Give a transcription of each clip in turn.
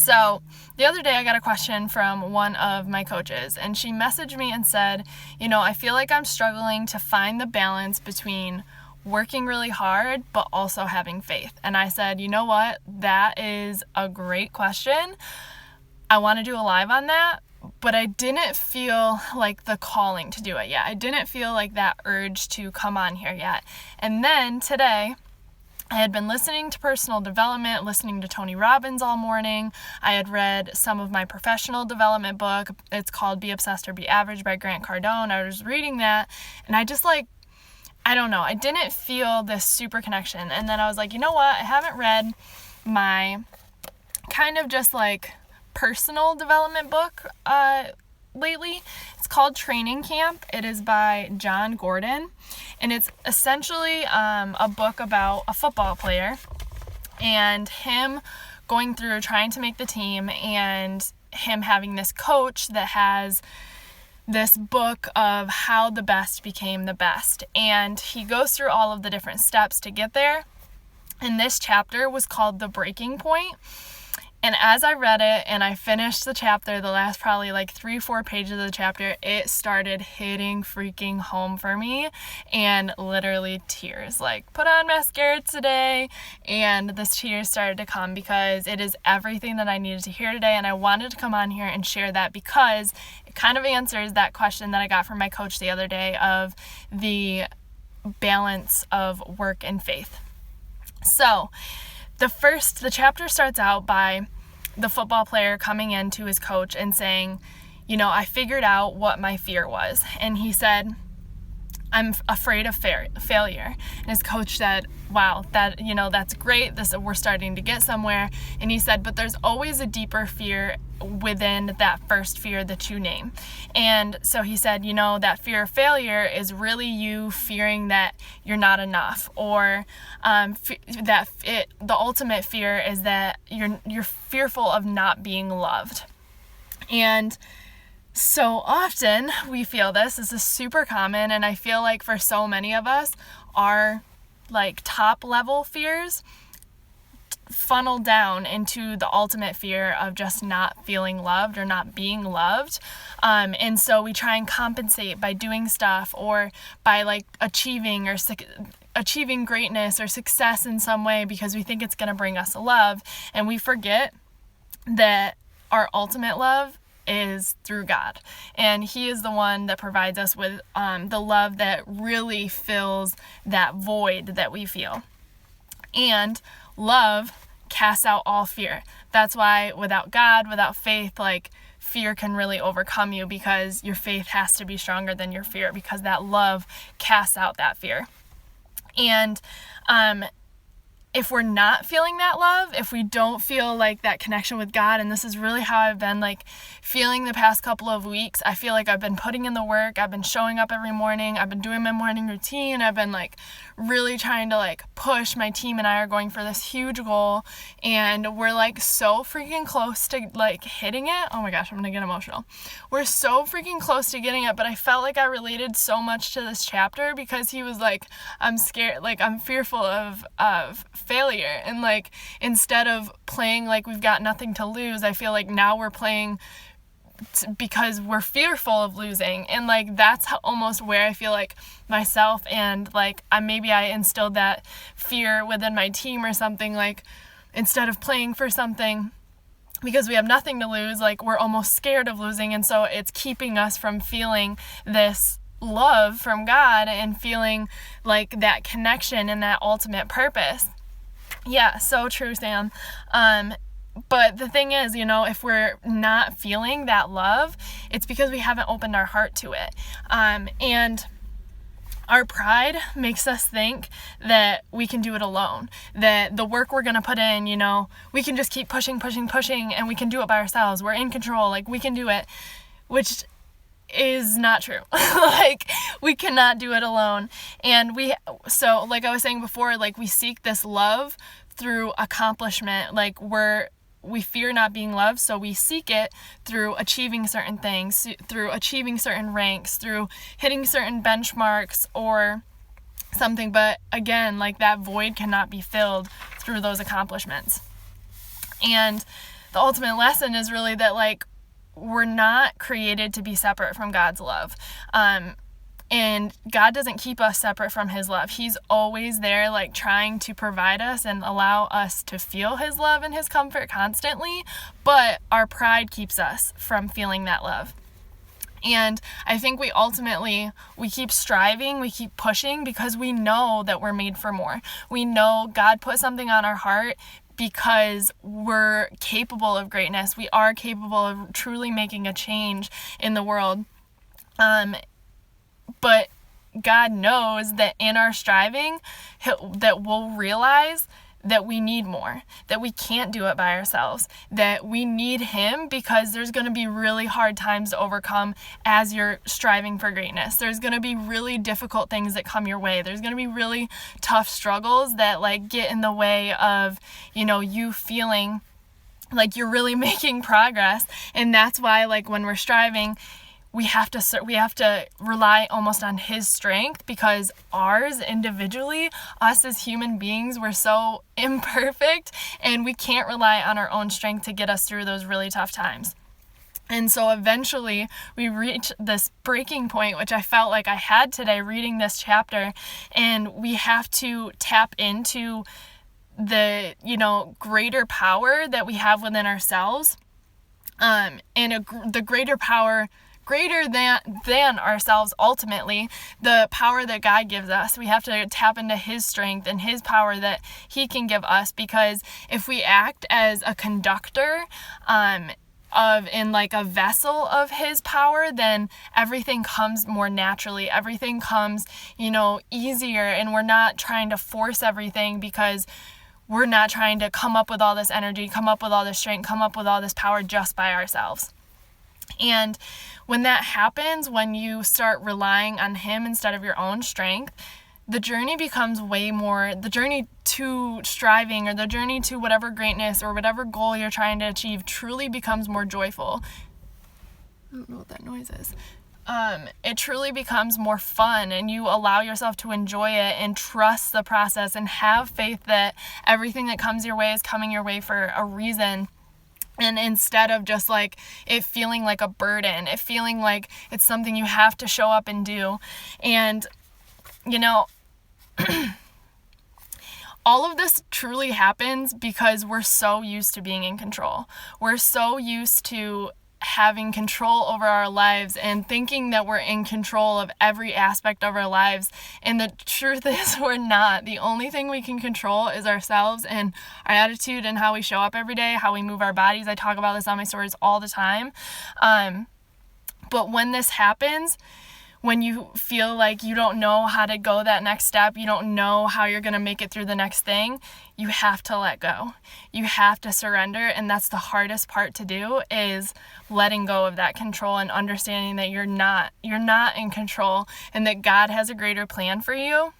So the other day I got a question from one of my coaches, and she messaged me and said, I feel like I'm struggling to find the balance between working really hard but also having faith. And I said, you know what? That is a great question. I want to do a live on that, but I didn't feel like the calling to do it yet. I didn't feel like that urge to come on here yet. And then today, I had been listening to personal development, listening to Tony Robbins all morning. I had read some of my professional development book. It's called Be Obsessed or Be Average by Grant Cardone. I was reading that, and I just I don't know, I didn't feel this super connection. And then I was like, you know what? I haven't read my kind of just personal development book lately. It's called Training Camp. It is by John Gordon, and it's essentially a book about a football player and him going through trying to make the team, and him having this coach that has this book of how the best became the best, and he goes through all of the different steps to get there. And this chapter was called The Breaking Point. And as I read it and I finished the chapter, the last probably 3-4 pages of the chapter, it started hitting freaking home for me, and literally tears. Put on mascara today, and this tears started to come because it is everything that I needed to hear today. And I wanted to come on here and share that because it kind of answers that question that I got from my coach the other day of the balance of work and faith. So the chapter starts out by the football player coming in to his coach and saying, I figured out what my fear was. And he said, I'm afraid of failure. And his coach said, wow, that's great. We're starting to get somewhere. And he said, but there's always a deeper fear within that first fear that you name. And so he said, that fear of failure is really you fearing that you're not enough, or the ultimate fear is that you're fearful of not being loved. And so often we feel this is super common, and I feel like for so many of us, our top level fears funnel down into the ultimate fear of just not feeling loved or not being loved. And so we try and compensate by doing stuff, or by achieving greatness or success in some way because we think it's going to bring us love. And we forget that our ultimate love is through God, and He is the one that provides us with the love that really fills that void that we feel. And love casts out all fear. That's why without God, without faith, fear can really overcome you, because your faith has to be stronger than your fear, because that love casts out that fear. And if we're not feeling that love, if we don't feel that connection with God, and this is really how I've been feeling the past couple of weeks, I feel like I've been putting in the work, I've been showing up every morning, I've been doing my morning routine, I've been really trying to push. My team and I are going for this huge goal, and we're so freaking close to hitting it. Oh my gosh, I'm gonna get emotional. We're so freaking close to getting it, but I felt like I related so much to this chapter because he was I'm scared, I'm fearful of failure, and instead of playing we've got nothing to lose, I feel now we're playing because we're fearful of losing. And that's almost where I feel myself, and I instilled that fear within my team or something, instead of playing for something because we have nothing to lose, we're almost scared of losing, and so it's keeping us from feeling this love from God and feeling that connection and that ultimate purpose. Yeah, so true, Sam. But the thing is, if we're not feeling that love, it's because we haven't opened our heart to it. And our pride makes us think that we can do it alone, that the work we're going to put in, we can just keep pushing, and we can do it by ourselves. We're in control, we can do it, which is not true. We cannot do it alone. And so I was saying before, we seek this love through accomplishment. We fear not being loved, so we seek it through achieving certain things, through achieving certain ranks, through hitting certain benchmarks or something. But again, that void cannot be filled through those accomplishments. And the ultimate lesson is really that, like, we're not created to be separate from God's love. And God doesn't keep us separate from his love. He's always there, like, trying to provide us and allow us to feel his love and his comfort constantly, but our pride keeps us from feeling that love. And I think we keep striving, we keep pushing because we know that we're made for more. We know God put something on our heart because we're capable of greatness. We are capable of truly making a change in the world. But God knows that in our striving, that we'll realize that we need more, that we can't do it by ourselves, that we need him because there's going to be really hard times to overcome as you're striving for greatness. There's going to be really difficult things that come your way. There's going to be really tough struggles that, like, get in the way of, you feeling like you're really making progress. And that's why, like, when we're striving, we have to rely almost on his strength, because ours individually, us as human beings, we're so imperfect and we can't rely on our own strength to get us through those really tough times. And so eventually we reach this breaking point, which I felt like I had today reading this chapter, and we have to tap into the, greater power that we have within ourselves, and the greater power greater than ourselves, ultimately, the power that God gives us. We have to tap into his strength and his power that he can give us, because if we act as a conductor in like a vessel of his power, then everything comes more naturally. Everything comes, easier, and we're not trying to force everything, because we're not trying to come up with all this energy, come up with all this strength, come up with all this power just by ourselves. And when that happens, when you start relying on him instead of your own strength, the journey becomes the journey to striving, or the journey to whatever greatness or whatever goal you're trying to achieve, truly becomes more joyful. I don't know what that noise is. It truly becomes more fun, and you allow yourself to enjoy it and trust the process and have faith that everything that comes your way is coming your way for a reason. And instead of just like it feeling like a burden, it feeling like it's something you have to show up and do. And, all of this truly happens because we're so used to being in control. We're so used to having control over our lives and thinking that we're in control of every aspect of our lives. And the truth is, we're not. The only thing we can control is ourselves and our attitude and how we show up every day, how we move our bodies. I talk about this on my stories all the time. But when this happens, when you feel like you don't know how to go that next step, you don't know how you're going to make it through the next thing, you have to let go. You have to surrender, and that's the hardest part to do, is letting go of that control and understanding that you're not in control, and that God has a greater plan for you.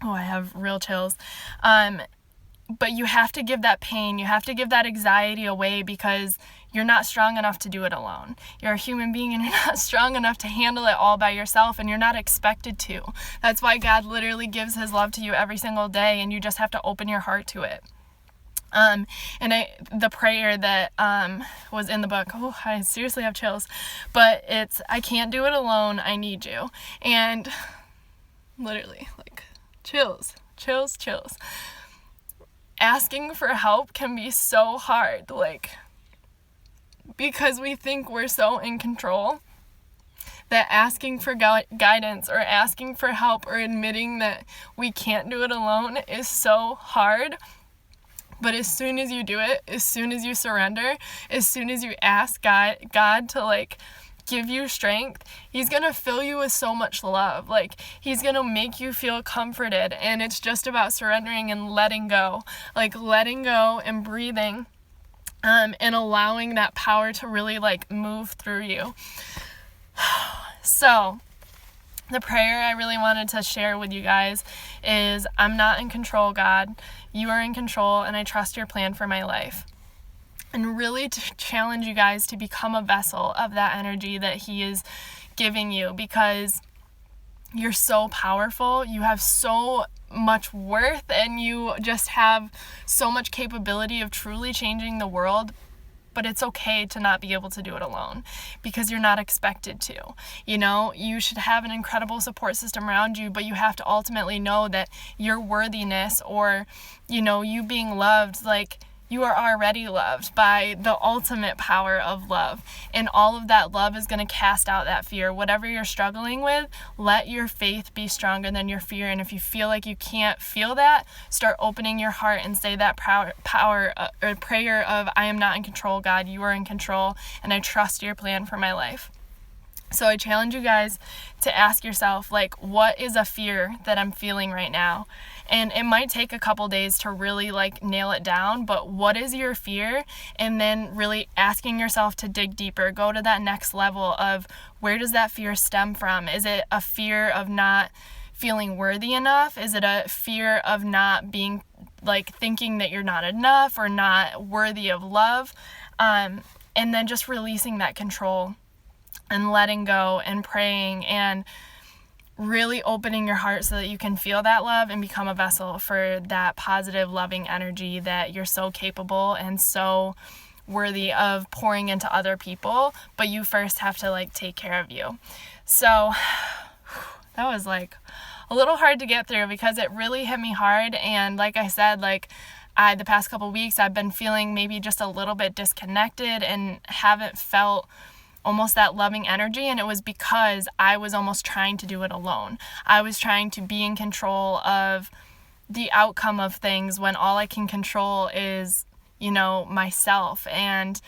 Oh, I have real chills. But you have to give that pain, you have to give that anxiety away, because you're not strong enough to do it alone. You're a human being, and you're not strong enough to handle it all by yourself, and you're not expected to. That's why God literally gives his love to you every single day, and you just have to open your heart to it. The prayer that was in the book, I seriously have chills, but it's, I can't do it alone, I need you. And literally, like, chills. Asking for help can be so hard, because we think we're so in control, that asking for guidance or asking for help or admitting that we can't do it alone is so hard. But as soon as you do it, as soon as you surrender, as soon as you ask God to give you strength, he's going to fill you with so much love. He's going to make you feel comforted, and it's just about surrendering and letting go. Letting go and breathing, and allowing that power to really move through you. So the prayer I really wanted to share with you guys is, I'm not in control, God. You are in control, and I trust your plan for my life. And really to challenge you guys to become a vessel of that energy that he is giving you, because you're so powerful, you have so much worth, and you just have so much capability of truly changing the world. but it's okay to not be able to do it alone because you're not expected to. You know, you should have an incredible support system around you, but you have to ultimately know that your worthiness, or, you know, you being loved, like, you are already loved by the ultimate power of love. And all of that love is going to cast out that fear. Whatever you're struggling with, let your faith be stronger than your fear. And if you feel like you can't feel that, start opening your heart and say that prayer of, I am not in control, God, you are in control, and I trust your plan for my life. So I challenge you guys to ask yourself, like, what is a fear that I'm feeling right now? And it might take a couple days to really like nail it down, but what is your fear? And then really asking yourself to dig deeper, go to that next level of where does that fear stem from? Is it a fear of not feeling worthy enough? Is it a fear of not being, like, thinking that you're not enough or not worthy of love? And then just releasing that control and letting go and praying and really opening your heart so that you can feel that love and become a vessel for that positive, loving energy that you're so capable and so worthy of pouring into other people, but you first have to, like, take care of you. So that was like a little hard to get through because it really hit me hard. And like I said, like, the past couple weeks I've been feeling maybe just a little bit disconnected and haven't felt almost that loving energy, and it was because I was almost trying to do it alone. I was trying to be in control of the outcome of things when all I can control is, you know, myself and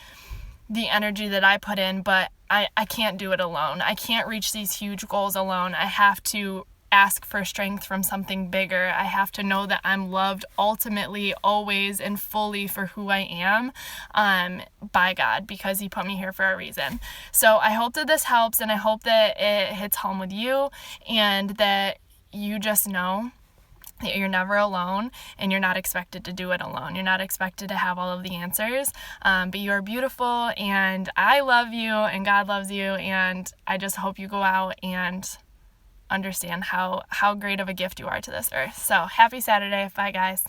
the energy that I put in, but I can't do it alone. I can't reach these huge goals alone. I have to ask for strength from something bigger. I have to know that I'm loved ultimately, always, and fully for who I am by God, because he put me here for a reason. So I hope that this helps, and I hope that it hits home with you, and that you just know that you're never alone, and you're not expected to do it alone. You're not expected to have all of the answers, but you are beautiful, and I love you, and God loves you, and I just hope you go out and understand how great of a gift you are to this earth. So happy Saturday. Bye, guys.